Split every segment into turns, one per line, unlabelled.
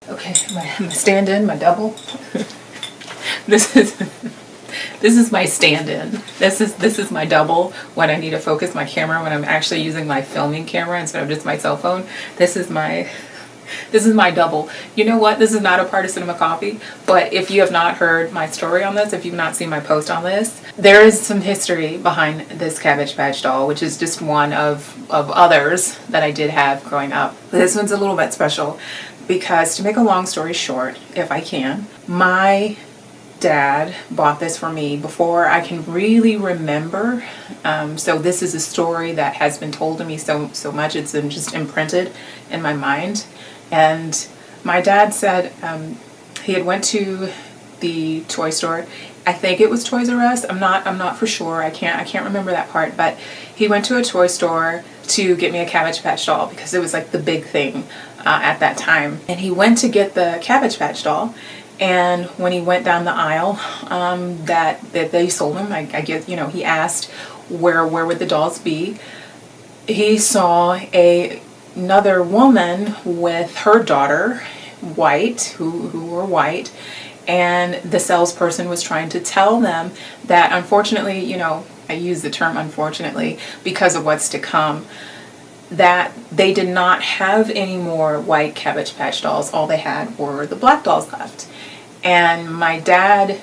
Okay, my stand-in, my double. This is my stand-in. This is my double when I need to focus my camera, when I'm actually using my filming camera instead of just my cell phone. This is my double. You know what? This is not a part of Cinema Coffee, but if you have not heard my story on this, if you've not seen my post on this, there is some history behind this Cabbage Patch doll, which is just one of others that I did have growing up. This one's a little bit special because, to make a long story short, if I can, my dad bought this for me before I can really remember. So this is a story that has been told to me so much. It's been just imprinted in my mind. And my dad said he had went to the toy store. I think it was Toys R Us. I'm not for sure. I can't remember that part. But he went to a toy store to get me a Cabbage Patch doll because it was like the big thing at that time. And he went to get the Cabbage Patch doll. And when he went down the aisle that they sold him, I guess, he asked where would the dolls be. He saw another woman with her daughter, white, who were white, and the salesperson was trying to tell them that, unfortunately, I use the term unfortunately because of what's to come, that they did not have any more white Cabbage Patch dolls. All they had were the black dolls left. And my dad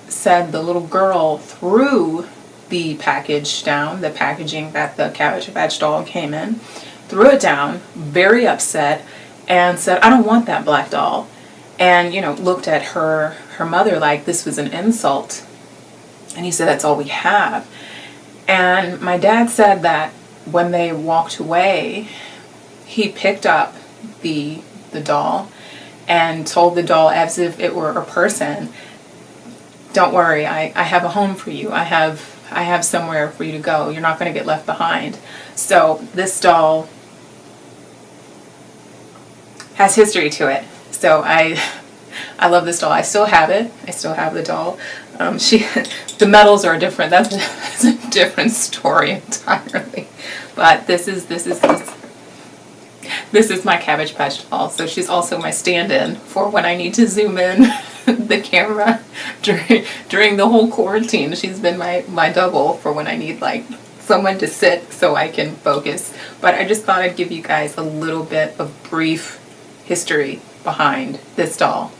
said the little girl threw the package down, the packaging that the Cabbage Patch doll came in, threw it down, very upset, and said, "I don't want that black doll." And, looked at her mother like this was an insult. And he said, "That's all we have." And my dad said that when they walked away, he picked up the doll and told the doll as if it were a person, "Don't worry, I have a home for you. I have somewhere for you to go. You're not going to get left behind." So this doll has history to it. So I love this doll. I still have it. I still have the doll. The medals are different. That's a different story entirely. But this is my Cabbage Patch doll. So she's also my stand-in for when I need to zoom in the camera during the whole quarantine. She's been my double for when I need someone to sit so I can focus. But I just thought I'd give you guys a little bit of brief history behind this doll.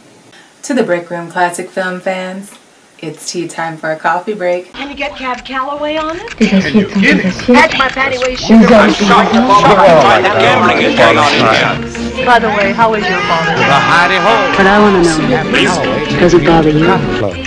To the Break Room Classic Film fans, it's tea time for a coffee break.
Can you get Cab Calloway on it?
Can you get it?
That's my patty waist sugar.
I'm shocked. Gambling is going on in here.
By the way, how is your father?
Hidey-ho.
But I want to know, does it bother you?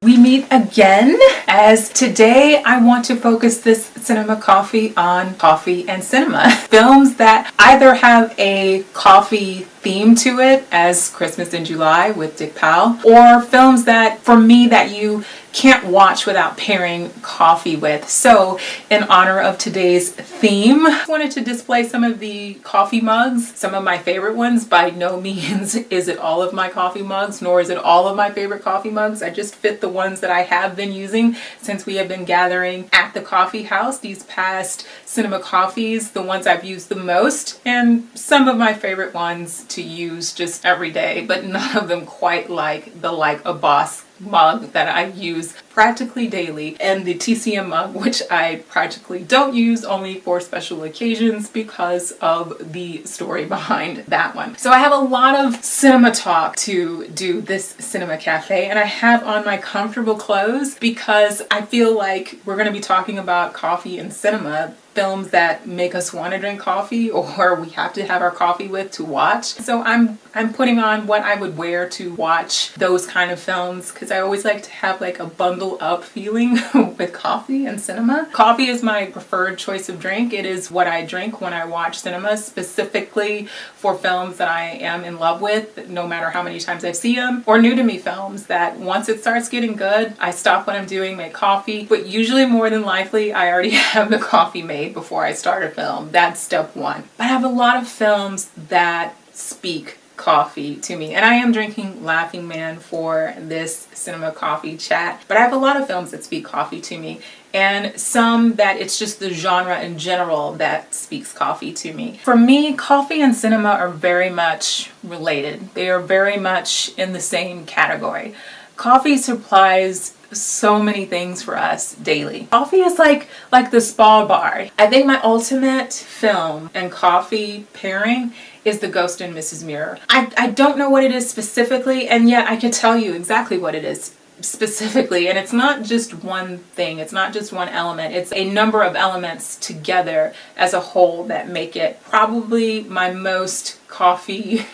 We meet again, as today I want to focus this Cinema Coffee on coffee and cinema. Films that either have a coffee theme to it, as Christmas in July with Dick Powell, or films that, for me, that you can't watch without pairing coffee with. So, in honor of today's theme, I wanted to display some of the coffee mugs, some of my favorite ones. By no means is it all of my coffee mugs, nor is it all of my favorite coffee mugs. I just fit the ones that I have been using since we have been gathering at the coffee house these past Cinema Coffees, the ones I've used the most, and some of my favorite ones to use just every day, but none of them quite like the Like a Boss mug that I use practically daily, and the TCM mug, which I practically don't use, only for special occasions because of the story behind that one. So I have a lot of cinema talk to do this Cinema Cafe, and I have on my comfortable clothes because I feel like we're going to be talking about coffee and cinema, films that make us want to drink coffee or we have to have our coffee with to watch. So I'm putting on what I would wear to watch those kind of films because I always like to have a bundle up feeling with coffee and cinema. Coffee is my preferred choice of drink. It is what I drink when I watch cinema, specifically for films that I am in love with, no matter how many times I see them, or new to me films that once it starts getting good, I stop what I'm doing, make coffee, but usually more than likely I already have the coffee made before I start a film. That's step one. But I have a lot of films that speak coffee to me. And I am drinking Laughing Man for this cinema coffee chat, but I have a lot of films that speak coffee to me, and some that it's just the genre in general that speaks coffee to me. For me, coffee and cinema are very much related. They are very much in the same category. Coffee supplies so many things for us daily. Coffee is like the spa bar. I think my ultimate film and coffee pairing is The Ghost in Mrs. Muir. I don't know what it is specifically, and yet I can tell you exactly what it is specifically. And it's not just one thing, it's not just one element, it's a number of elements together as a whole that make it probably my most coffee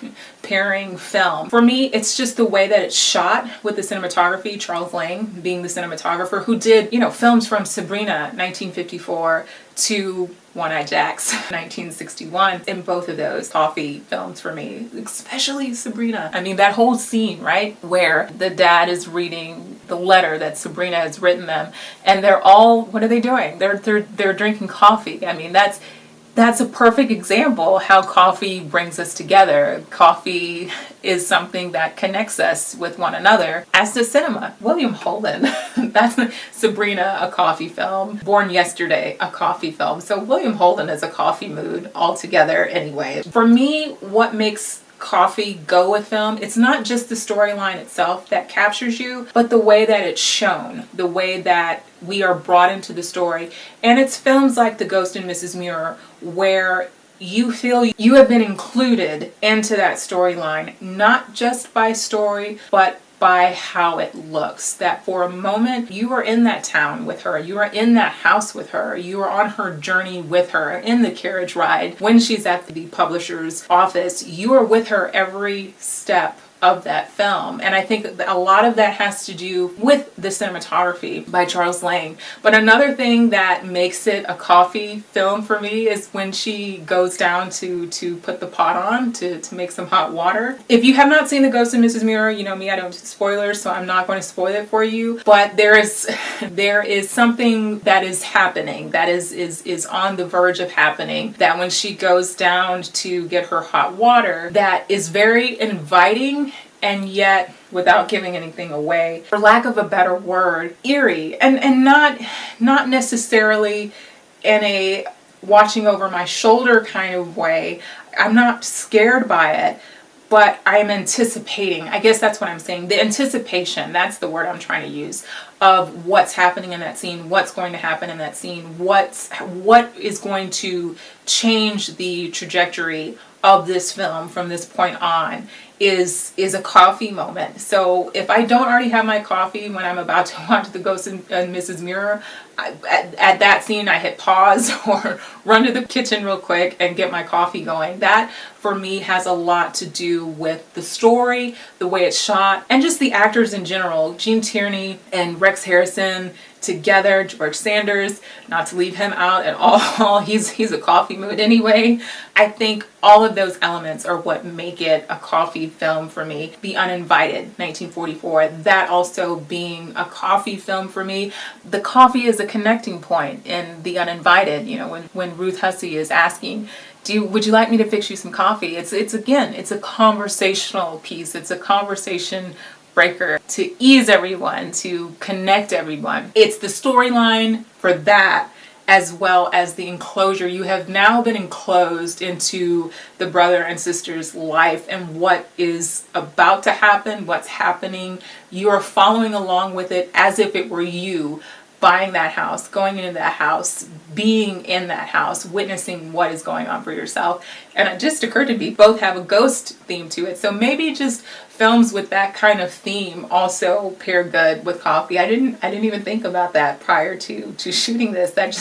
pairing film. For me, it's just the way that it's shot with the cinematography. Charles Lang being the cinematographer who did, films from Sabrina 1954 to One-Eyed Jacks 1961. In both of those coffee films for me, especially Sabrina. I mean, that whole scene, right, where the dad is reading the letter that Sabrina has written them, and they're all, what are they doing? They're drinking coffee. I mean, that's a perfect example how coffee brings us together. Coffee is something that connects us with one another. As to cinema, William Holden, that's Sabrina, a coffee film. Born Yesterday, a coffee film. So William Holden is a coffee mood altogether anyway. For me, what makes coffee go with film, it's not just the storyline itself that captures you, but the way that it's shown, the way that we are brought into the story. And it's films like The Ghost in Mrs. Muir where you feel you have been included into that storyline, not just by story, but by how it looks. That for a moment you are in that town with her, you are in that house with her, you are on her journey with her, in the carriage ride when she's at the publisher's office, you are with her every step of that film. And I think a lot of that has to do with the cinematography by Charles Lang. But another thing that makes it a coffee film for me is when she goes down to put the pot on to make some hot water. If you have not seen The Ghost of Mrs. Muir, you know me, I don't do spoilers, so I'm not going to spoil it for you. But there is something that is happening, that is on the verge of happening, that when she goes down to get her hot water, that is very inviting, and yet, without giving anything away, for lack of a better word, eerie, and not necessarily in a watching over my shoulder kind of way. I'm not scared by it, but I'm anticipating. I guess that's what I'm saying. The anticipation, that's the word I'm trying to use, of what's happening in that scene, what's going to happen in that scene, what is going to change the trajectory of this film from this point on is a coffee moment. So if I don't already have my coffee when I'm about to watch The Ghost and Mrs. Muir, at that scene I hit pause or run to the kitchen real quick and get my coffee going. That for me has a lot to do with the story, the way it's shot, and just the actors in general. Gene Tierney and Rex Harrison together, George Sanders, not to leave him out at all, he's a coffee mood anyway. I think all of those elements are what make it a coffee film for me. The Uninvited, 1944, that also being a coffee film for me. The coffee is a connecting point in The Uninvited, when Ruth Hussey is asking, would you like me to fix you some coffee? It's a conversational piece. It's a conversation breaker to ease everyone, to connect everyone. It's the storyline for that, as well as the enclosure. You have now been enclosed into the brother and sister's life and what is about to happen, what's happening. You are following along with it as if it were you buying that house, going into that house, being in that house, witnessing what is going on for yourself. And it just occurred to me, both have a ghost theme to it. So maybe just films with that kind of theme also pair good with coffee. I didn't even think about that prior to shooting this. That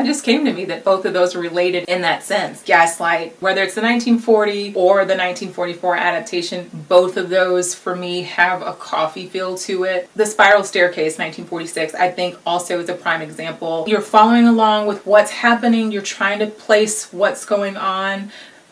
just came to me, that both of those are related in that sense. Gaslight, whether it's the 1940 or the 1944 adaptation, both of those for me have a coffee feel to it. The Spiral Staircase, 1946, I think also is a prime example. You're following along with what's happening. You're trying to place what's going on,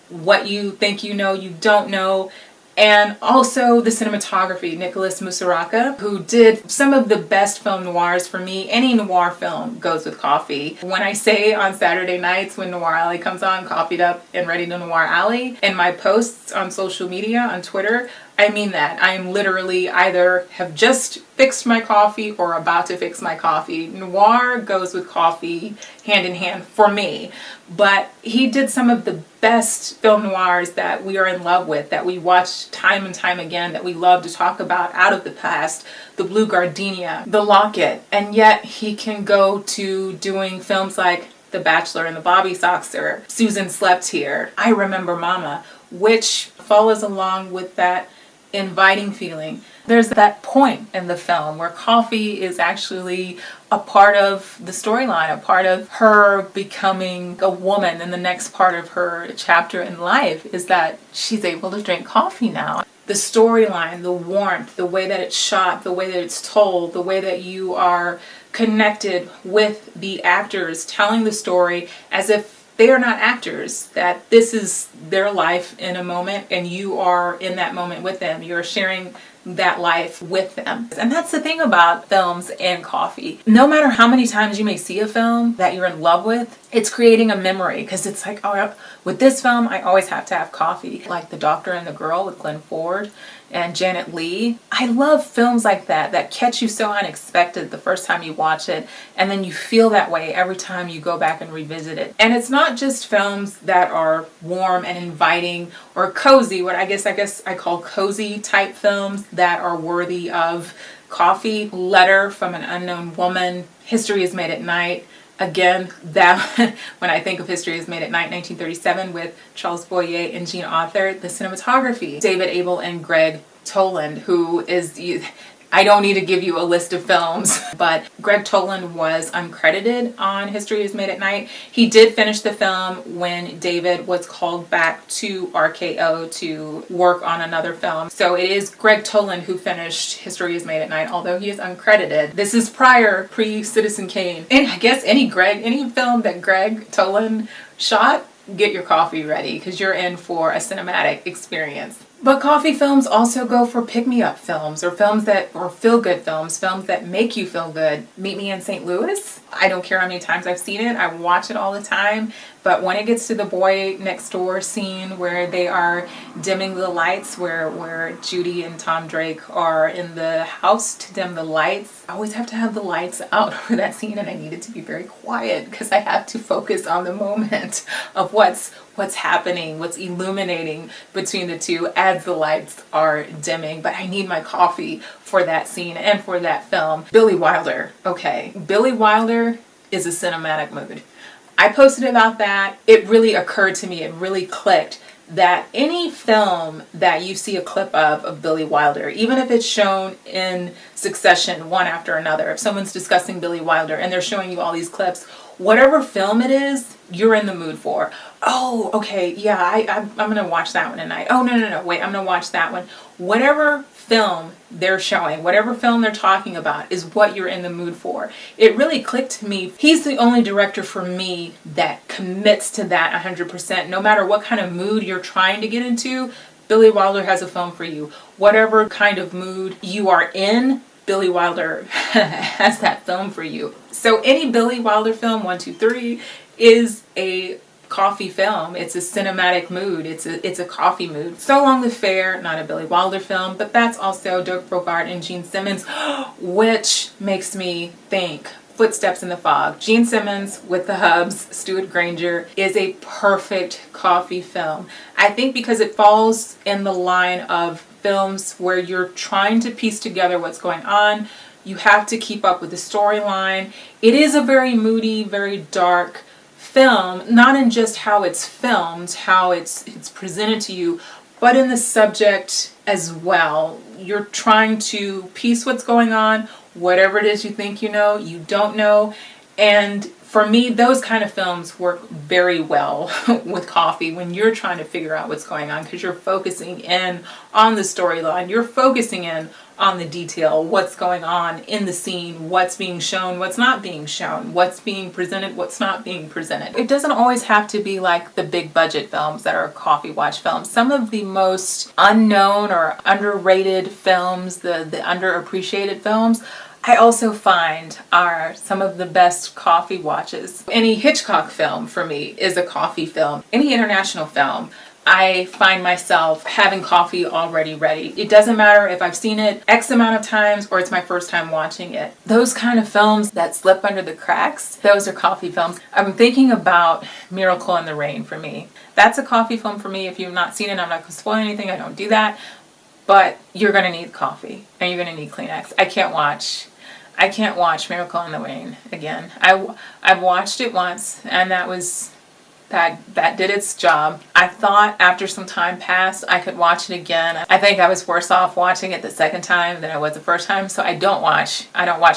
what you think you know, you don't know. And also the cinematography, Nicholas Musaraka, who did some of the best film noirs for me. Any noir film goes with coffee. When I say on Saturday nights when Noir Alley comes on, coffeeed up and ready to Noir Alley, in my posts on social media, on Twitter, I mean that. I am literally either have just fixed my coffee or about to fix my coffee. Noir goes with coffee hand in hand for me. But he did some of the best film noirs that we are in love with, that we watch time and time again, that we love to talk about out of the past. The Blue Gardenia, The Locket. And yet he can go to doing films like The Bachelor and the Bobby Soxer, Susan Slept Here, I Remember Mama, which follows along with that inviting feeling. There's that point in the film where coffee is actually a part of the storyline, a part of her becoming a woman. And the next part of her chapter in life is that she's able to drink coffee now. The storyline, the warmth, the way that it's shot, the way that it's told, the way that you are connected with the actors telling the story as if they are not actors, that this is their life in a moment and you are in that moment with them. You're sharing that life with them. And that's the thing about films and coffee. No matter how many times you may see a film that you're in love with, it's creating a memory, because it's like, oh, with this film, I always have to have coffee. Like The Doctor and the Girl with Glenn Ford and Janet Leigh. I love films like that, that catch you so unexpected the first time you watch it, and then you feel that way every time you go back and revisit it. And it's not just films that are warm and inviting or cozy, what I guess I call cozy type films that are worthy of coffee. Letter from an Unknown Woman, History is Made at Night. Again, that when I think of History is Made at Night, 1937, with Charles Boyer and Jean Arthur, the cinematography, David Abel and Greg Toland, who is, I don't need to give you a list of films, but Greg Toland was uncredited on History is Made at Night. He did finish the film when David was called back to RKO to work on another film. So it is Greg Toland who finished History is Made at Night, although he is uncredited. This is pre-Citizen Kane. And I guess any film that Greg Toland shot, get your coffee ready, because you're in for a cinematic experience. But coffee films also go for pick-me-up films, or feel-good films, films that make you feel good. Meet Me in St. Louis. I don't care how many times I've seen it. I watch it all the time. But when it gets to the boy next door scene where they are dimming the lights, where Judy and Tom Drake are in the house to dim the lights, I always have to have the lights out for that scene, and I need it to be very quiet because I have to focus on the moment of what's happening, what's illuminating between the two as the lights are dimming. But I need my coffee for that scene and for that film. Billy Wilder. Okay, Billy Wilder is a cinematic mood. I posted about that. It really occurred to me, it really clicked, that any film that you see a clip of Billy Wilder, even if it's shown in succession one after another, if someone's discussing Billy Wilder and they're showing you all these clips, whatever film it is, you're in the mood for. Oh, okay, yeah, I'm going to watch that one tonight. Oh, no, wait, I'm going to watch that one. Whatever film they're showing, whatever film they're talking about is what you're in the mood for. It really clicked to me. He's the only director for me that commits to that 100%. No matter what kind of mood you're trying to get into, Billy Wilder has a film for you. Whatever kind of mood you are in, Billy Wilder has that film for you. So any Billy Wilder film, 1, 2, 3, is a coffee film. It's a cinematic mood. It's a coffee mood. So Long the Fair, not a Billy Wilder film, but that's also Dirk Bogarde and Gene Simmons, which makes me think Footsteps in the Fog. Gene Simmons with the Hubs, Stuart Granger, is a perfect coffee film. I think because it falls in the line of films where you're trying to piece together what's going on. You have to keep up with the storyline. It is a very moody, very dark film, not in just how it's filmed, how it's presented to you, but in the subject as well. You're trying to piece what's going on, whatever it is you think you know, you don't know, and For me, those kind of films work very well with coffee when you're trying to figure out what's going on, because you're focusing in on the storyline, you're focusing in on the detail, what's going on in the scene, what's being shown, what's not being shown, what's being presented, what's not being presented. It doesn't always have to be like the big budget films that are coffee watch films. Some of the most unknown or underrated films, the underappreciated films, I also find are some of the best coffee watches. Any Hitchcock film for me is a coffee film. Any international film, I find myself having coffee already ready. It doesn't matter if I've seen it X amount of times or it's my first time watching it. Those kind of films that slip under the cracks, those are coffee films. I'm thinking about Miracle in the Rain for me. That's a coffee film for me. If you've not seen it, I'm not going to spoil anything. I don't do that. But you're going to need coffee and you're going to need Kleenex. I can't watch Miracle in the Rain again. I've watched it once and that did its job. I thought after some time passed I could watch it again. I think I was worse off watching it the second time than I was the first time, so I don't watch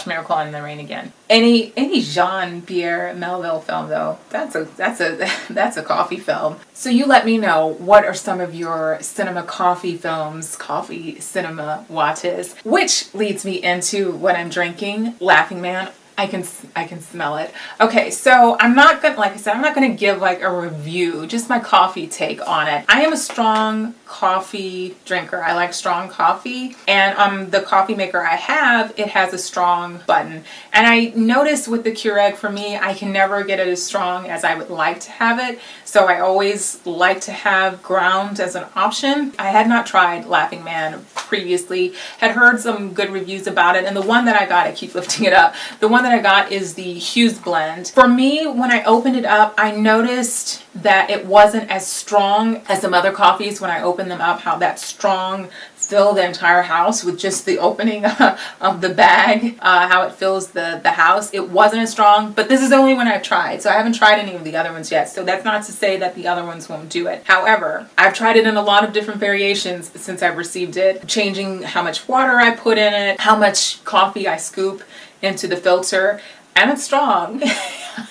Miracle in the Rain again. Any Jean-Pierre Melville film though, that's a coffee film. So you let me know, what are some of your cinema coffee films, coffee cinema watches? Which leads me into what I'm drinking, Laughing Man. I can smell it. Okay, so I'm not gonna, like I said, I'm not gonna give like a review, just my coffee take on it. I am a strong coffee drinker. I like strong coffee, and the coffee maker I have, it has a strong button. And I noticed with the Keurig, for me, I can never get it as strong as I would like to have it. So I always like to have ground as an option. I had not tried Laughing Man previously, had heard some good reviews about it, and the one that I got, I keep lifting it up, the one that I got is the Hughes blend. For me, when I opened it up, I noticed that it wasn't as strong as some other coffees when I opened them up, how that strong fill the entire house with just the opening of the bag, how it fills the house. It wasn't as strong, but this is the only one I've tried, so I haven't tried any of the other ones yet, so that's not to say that the other ones won't do it. However, I've tried it in a lot of different variations since I've received it, changing how much water I put in it, how much coffee I scoop into the filter, and it's strong.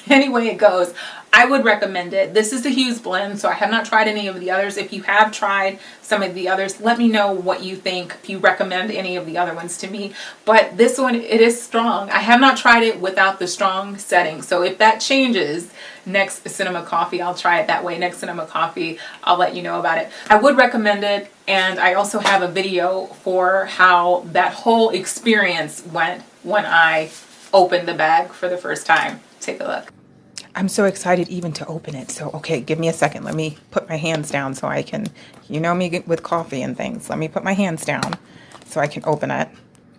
Any way it goes, I would recommend it. This is the Hughes blend, so I have not tried any of the others. If you have tried some of the others, let me know what you think, if you recommend any of the other ones to me. But this one, it is strong. I have not tried it without the strong setting, so if that changes next Cinema Coffee, I'll try it that way. Next Cinema Coffee, I'll let you know about it. I would recommend it, and I also have a video for how that whole experience went when I opened the bag for the first time. Take a look. I'm so excited even to open it. So, okay, give me a second. Let me put my hands down so I can, you know me with coffee and things. Let me put my hands down so I can open it.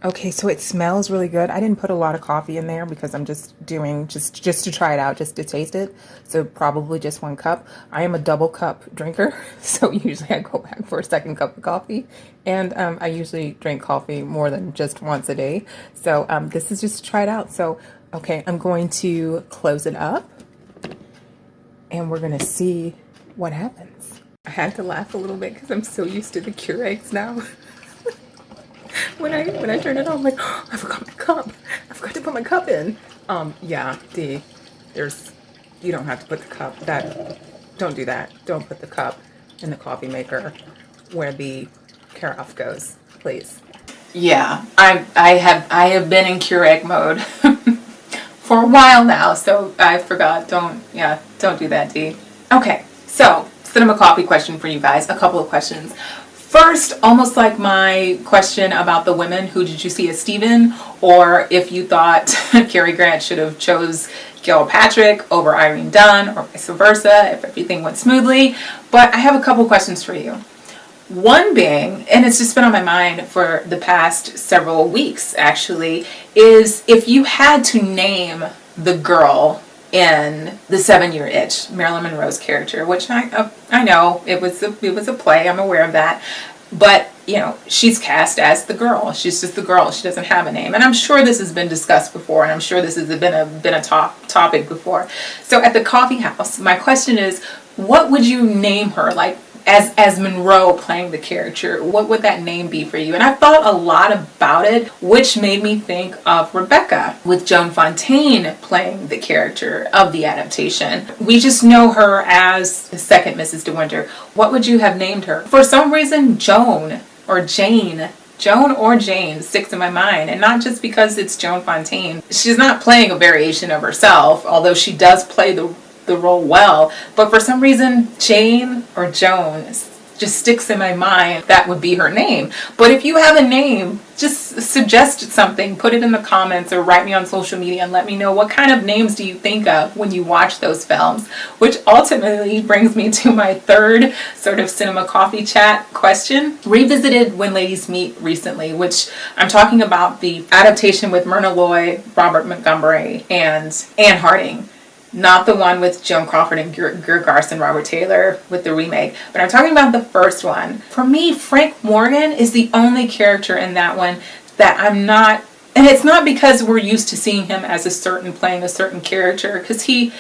Okay, so it smells really good. I didn't put a lot of coffee in there because I'm just doing, just to try it out, just to taste it. So probably just 1 cup. I am a double cup drinker, so usually I go back for a second cup of coffee. And I usually drink coffee more than just once a day. So this is just to try it out. So, okay, I'm going to close it up and we're gonna see what happens. I had to laugh a little bit because I'm so used to the Keurigs now. When I turned it on, I'm like, oh, I forgot my cup. I forgot to put my cup in. Yeah, you don't have to put the cup, don't do that. Don't put the cup in the coffee maker where the carafe goes, please. Yeah, I have been in Keurig mode for a while now, so I forgot. Don't do that, Dee. Okay, so Cinema Coffee question for you guys. A couple of questions. First, almost like my question about the women, who did you see as Steven, or if you thought Cary Grant should have chose Gilpatrick over Irene Dunn, or vice versa, if everything went smoothly. But I have a couple questions for you. One being, and it's just been on my mind for the past several weeks actually, is if you had to name the girl in The 7-Year Itch, Marilyn Monroe's character, which I know it was a play, I'm aware of that, but you know, she's cast as the girl. She's just the girl. She doesn't have a name, and I'm sure this has been discussed before, and I'm sure this has been a topic before. So at the coffee house, my question is, what would you name her? Like, as Monroe playing the character, what would that name be for you? And I thought a lot about it, which made me think of Rebecca with Joan Fontaine playing the character of the adaptation. We just know her as the second Mrs. De Winter. What would you have named her? For some reason, Joan or Jane sticks in my mind, and not just because it's Joan Fontaine. She's not playing a variation of herself, although she does play the role well, but for some reason Jane or Joan just sticks in my mind. That would be her name. But if you have a name, just suggest something, put it in the comments or write me on social media and let me know what kind of names do you think of when you watch those films, which ultimately brings me to my third sort of cinema coffee chat question. Revisited When Ladies Meet recently, which I'm talking about the adaptation with Myrna Loy, Robert Montgomery, and Anne Harding. Not the one with Joan Crawford and Greer Garson, Robert Taylor with the remake, but I'm talking about the first one. For me, Frank Morgan is the only character in that one that I'm not, and it's not because we're used to seeing him as playing a certain character, because he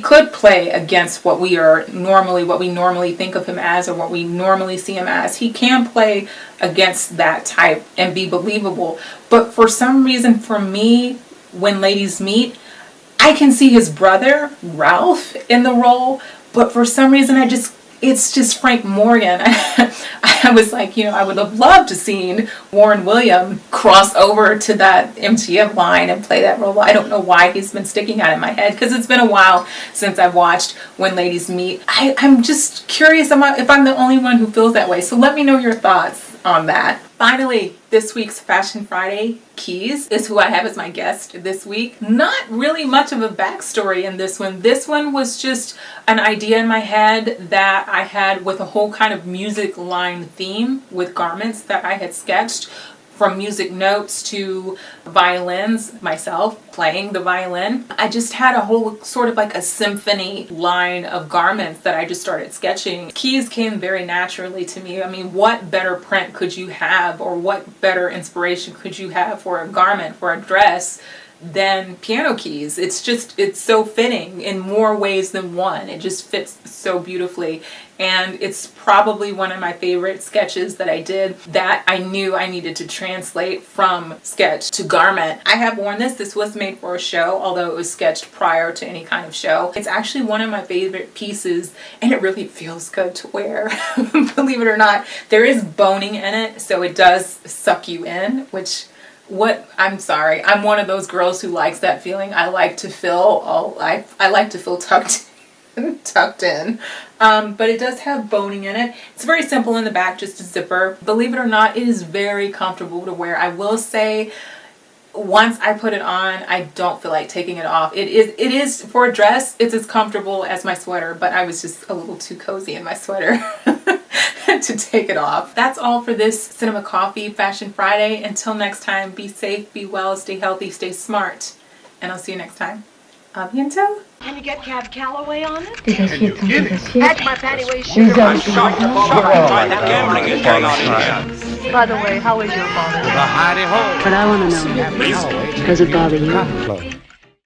could play against what we normally think of him as, or what we normally see him as. He can play against that type and be believable. But for some reason, for me, When Ladies Meet, I can see his brother, Ralph, in the role, but for some reason it's just Frank Morgan. I was like, I would have loved to seen Warren William cross over to that MGM line and play that role. I don't know why he's been sticking out in my head, because it's been a while since I've watched When Ladies Meet. I'm just curious if I'm the only one who feels that way, so let me know your thoughts on that. Finally, this week's Fashion Friday, Keys is who I have as my guest this week. Not really much of a backstory in this one. This one was just an idea in my head that I had with a whole kind of music line theme with garments that I had sketched, from music notes to violins, myself playing the violin. I just had a whole sort of like a symphony line of garments that I just started sketching. Keys came very naturally to me. I mean, what better print could you have, or what better inspiration could you have for a garment, for a dress, than piano keys? It's so fitting in more ways than one. It just fits so beautifully. And it's probably one of my favorite sketches that I did that I knew I needed to translate from sketch to garment. I have worn this. This was made for a show, although it was sketched prior to any kind of show. It's actually one of my favorite pieces, and it really feels good to wear. Believe it or not, there is boning in it, so it does suck you in, I'm sorry. I'm one of those girls who likes that feeling. I like to feel I like to feel tucked in. But it does have boning in it. It's very simple in the back, just a zipper. Believe it or not, it is very comfortable to wear. I will say, once I put it on, I don't feel like taking it off. It is for a dress, it's as comfortable as my sweater, but I was just a little too cozy in my sweater to take it off. That's all for this Cinema Coffee Fashion Friday. Until next time, be safe, be well, stay healthy, stay smart, and I'll see you next time. A bientôt.
Can you get Cab Calloway on it?
Des assiettes en des assiettes.
That's my patty whey
Des
sugar.
hommes sur les hommes.
What gambling is going on in here?
By the way, how is your father?
But I want to know, does it bother you?